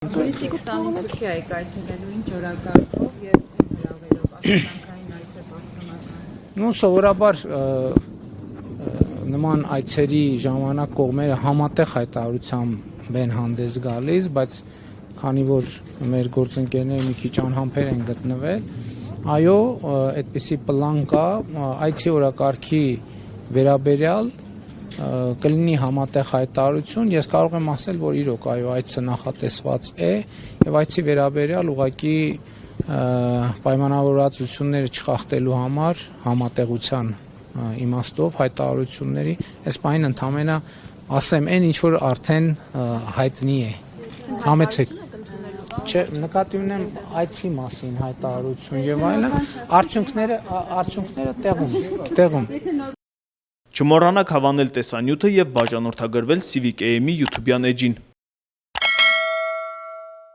Հունիսի 25-ի եք այցելելու ինչ օրակարգով և հրավերով աշխատանքային այց է պաշտոնական։ Սովորաբար նման այցերի ժամանակ կողմերը համատեղ հայտարարությամբ են հանդես գալիս, բայց քանի որ մեր գործընկերները մի քիչ անհամբեր են գտնվել, այո, այդպիսի պլան կա, այցի օրակարգի վերաբերյալ կլինի համատեղ հայտարարություն, ես կարող եմ ասել, որ իրոք այո, այցը նախատեսված է եւ այցի վերաբերյալ ուղղակի պայմանավորվածությունները չխախտելու համար համատեղության իմաստով հայտարարությունների այս պահին ընդհանրապես ասեմ այն ինչ որ արդեն հայտնի է համեցեք չէ նկատի ունեմ այցի մասին հայտարարություն եւ այլն արդյունքները տեղում Չմոռանաք հավանել տեսանյութը եւ բաժանորդագրվել Civic AM-ի YouTube-յան էջին։